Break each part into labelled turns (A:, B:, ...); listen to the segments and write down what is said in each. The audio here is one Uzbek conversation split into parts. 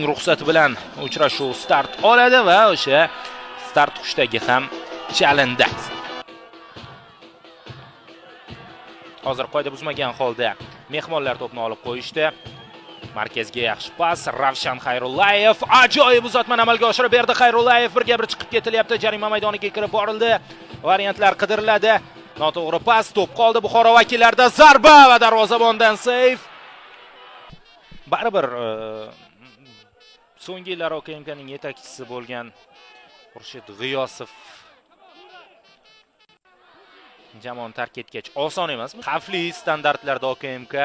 A: Hokimning ruxsati bilan uchrashuv start oladi va o'sha start qushdagi ham chalindi. Hozir qoida buzmagan holda mehmonlar to'pni olib qo'yishdi. Markazga yaxshi pas, Ravshan Xayrullayev ajoyib uzatmani amalga oshirib berdi. Xayrullayev birga bir chiqib ketilyapti. Jarima maydoniga kirib borildi. Variantlar qidiriladi. Noto'g'ri pas, to'p qoldi Buxoro vakillarida. Zarba va darvozabondan seyf. Baribir so'nggi yillar OKMKning yetakchisi bo'lgan Xurshid G'iyosov jamoani tark etgach oson emas. Xavfli standartlarda OKMK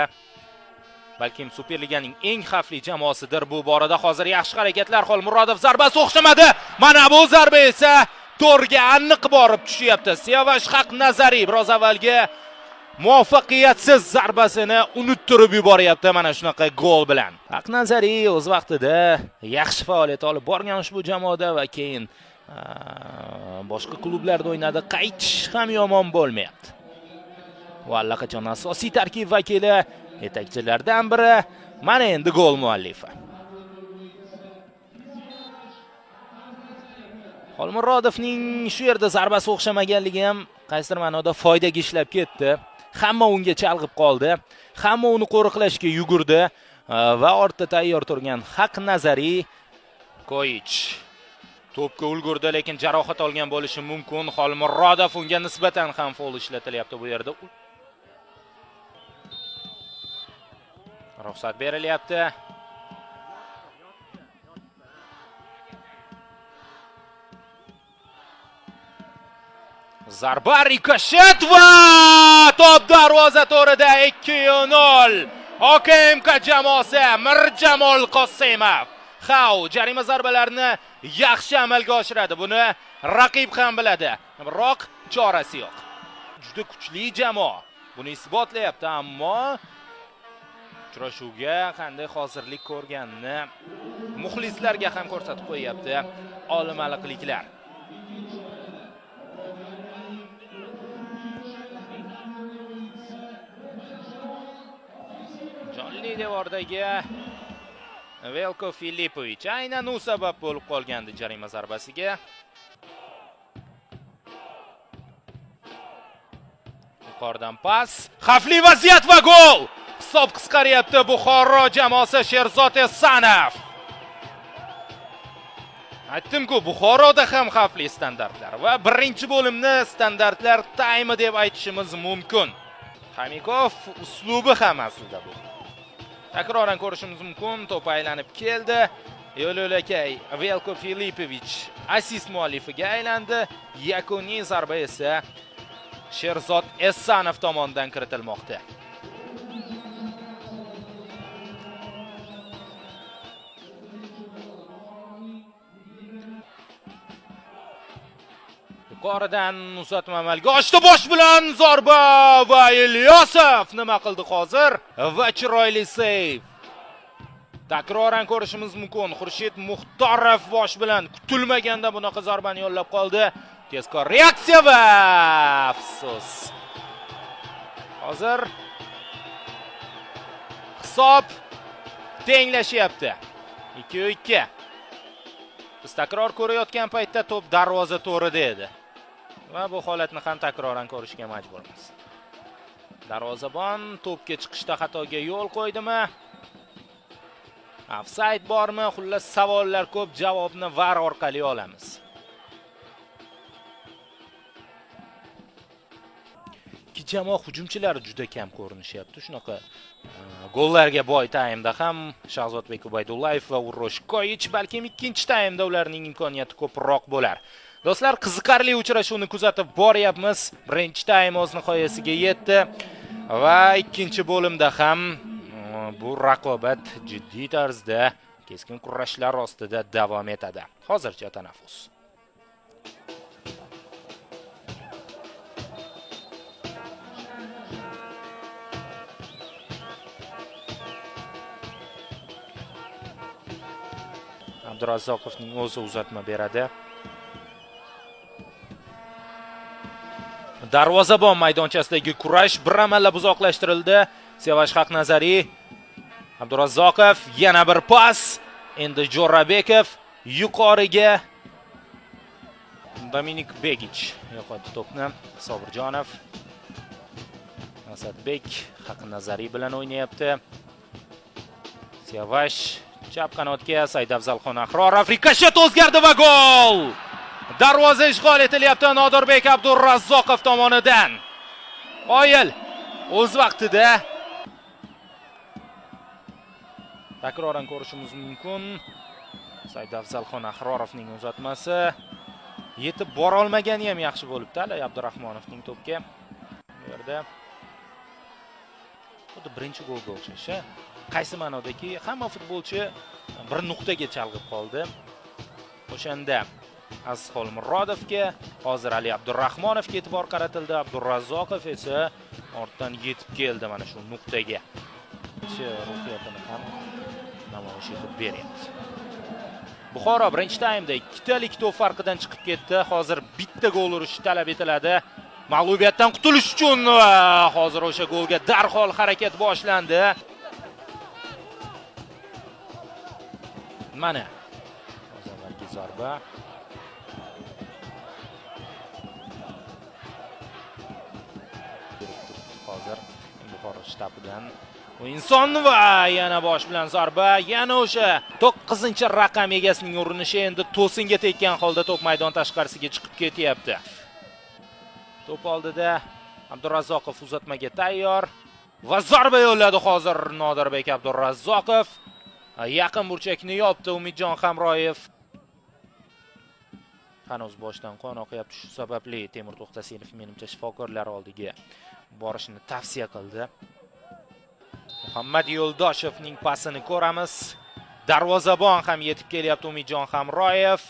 A: balkim Superliganing eng xavfli jamoasidir bu borada. Hozir yaxshi harakatlar. Xolmurodov zarbasi o'xshamadi. Mana bu zarba esa to'rga aniq borib tushyapti. Siyovash Haqnazariy biroz avvalgi muvaffaqiyatsiz zarbasini unuttirib yuboryapti mana shunaqa gol bilan. Haqnazariy o'z vaqtida yaxshi faoliyat olib borgan ushbu jamoada va keyin boshqa klublarda o'ynadi. Qaytish ham yomon bo'lmayapti. Va allaqachon asosiy tarkib vakili, yetakchilardan biri, mana endi gol muallifi. Xolmurodovning shu yerda zarbasi o'xshamaganligi ham qaysidir ma'noda foydaga ishlab ketdi. Hamma unga chalg'ib qoldi. Hamma uni qo'riqlashga yugurdi va ortda tayyor turgan Haqnazariy Koyich to'pga ulgurdi, lekin jarohat olgan bo'lishi mumkin. Xolmurodov unga nisbatan ham foul ishlatilyapti bu yerda. Ruxsat berilyapti. Zarba rikoshet va top darvoza to'rida 2-0. OKMK jamoasi Mirjamol Qosimov. Xau jarima zarbalarini yaxshi amalga oshiradi. Buni raqib ham biladi. Biroq chorasi yo'q. Juda kuchli jamoa. Buni isbotlayapti, ammo uchrashuvga qanday hozirlik ko'rganini muxlislarga ham ko'rsatib qo'yapti olimaliqliklar. Jonli devordagi Velko Filipovich aynan u sabab bo'lib qolgandi jarima zarbasiga. Yuqoridan pas, xavfli vaziyat va gol! Hisob qisqaryapti Buxoro jamoasi. Sherzod Esanov. Aytdim-ku, Buxoroda ham xavfli standartlar va birinchi bo'limni standartlar taymi deb aytishimiz mumkin. Xamikov uslubi ham aslida bu. Takroran ko'rishimiz mumkin. To'p aylanib keldi. Yo'l-yo'lakay Velko Filipovich assist muallifiga aylandi. Yakuniy zarba esa Sherzod Esanov tomonidan kiritilmoqda. Yuqoridan uzatma amalga oshdi, bosh bilan zarba va Ilyosov nima qildi hozir? Va chiroyli seyv. Takroran ko'rishimiz mumkin. Xurshid Muxtorov bosh bilan kutilmaganda bunaqa zarbani yo'llab qoldi. Tezkor reaksiya va afsus. Hozir hisob tenglashyapti. 2-2. Biz takror ko'rayotgan paytda to'p darvoza to'rida edi. Va bu holatni ham takroran ko'rishga majburmiz. Darvozabon to'pga chiqishda xatoga yo'l qo'ydimi? Ofsayd bormi? Xullas savollar ko'p, javobni VAR orqali olamiz. Ikki jamoa hujumchilari juda kam ko'rinishyapti. Shunaqa gollarga boy taymda ham Shahzodbek Ubaydullayev va Urosh Koyich, balkim ikkinchi taymda ularning imkoniyati ko'proq bo'lar. Do'stlar, qiziqarli uchrashuvni kuzatib boryapmiz. Birinchi taym o'z nihoyasiga yetdi va ikkinchi bo'limda ham bu raqobat jiddiy tarzda keskin kurashlar ostida davom etadi. Hozircha tanaffus. Abdurazzoqovning o'zi uzatma beradi. Darvozabon maydonchasidagi kurash bir amallab uzoqlashtirildi. Siyovash Haqnazariy, Abdurazzoqov yana bir pas. Endi Jo'rabekov yuqoriga. Dominik Begich yo'qotdi to'pni. Sobirjonov. Asadbek Haqnazariy bilan o'ynayapti. Siyavash chap qanotga Saidafzalxon Ahrorov rikoshet o'zgardi va gol! Darvoza ishg'ol etilyapti Nodirbek Abdurazzoqov tomonidan. Qoyil o'z vaqtida takroran ko'rishimiz mumkin. Saidafzalxon Ahrorovning uzatmasi yetib bora olmagani ham yaxshi bo'libdi Ali Abdurahmonovning to'pga. Bu yerda xuddi birinchi golga o'xshash. Qaysi ma'nodaki hamma futbolchi bir nuqtaga chalg'ib qoldi. O'shanda Azizxol Murodovga, hozir Ali Abdurahmonovga e'tibor qaratildi. Abdurazzoqov esa ortdan yetib keldi mana shu nuqtaga. Ruhiyatini ham namoyish etib beryapti. Buxoro birinchi taymda 2 talik to'p farqidan chiqib ketdi. Hozir bitta gol urish talab etiladi. Mag'lubiyatdan qutulish uchun hozir o'sha golga darhol harakat boshlandi. Mana hozirgi zarba. Hozir Buxoro shtabidan inson va yana bosh bilan zarba, yana o'sha 9-raqam egasining urinishi endi to'singa tekkan holda to'p maydon tashqarisiga chiqib ketyapti. To'p oldida Abdurazzoqov uzatmaga tayyor va zarba yo'lladi hozir Nodirbek Abdurazzoqov. Yaqin burchakni yopdi Umidjon Hamroyev. Hanuz boshdan qon oqyapti, shu sababli Temur To'xtasinov menimcha shifokorlar oldiga borishni tavsiya qildi. Muhammad Yo'ldoshevning pasini ko'ramiz. Darvozabon ham yetib kelyapti Umidjon Hamroyev.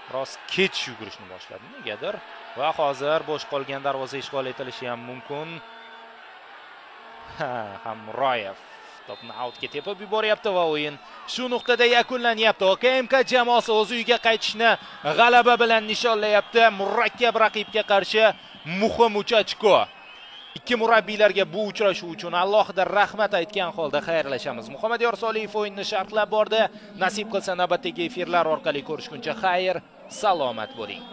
A: Biroz kech yugurishni boshladi negadir va hozir bo'sh qolgan darvoza ishg'ol etilishi ham mumkin. Hamroyev to'pni outga tepib yuboryapti va o'yin shu nuqtada yakunlanyapti. OKMK jamoasi o'z uyiga qaytishni g'alaba bilan nishonlayapti. Murakkab raqibga qarshi muhim 3 ochko. Ikki murabbiylarga bu uchrashuv uchun alohida rahmat aytgan holda xayrlashamiz. Muhammad Yorsoliyev o'yinni sharhlab bordi. Nasib qilsa navbatdagi efirlar orqali ko'rishguncha xayr, salomat bo'ling.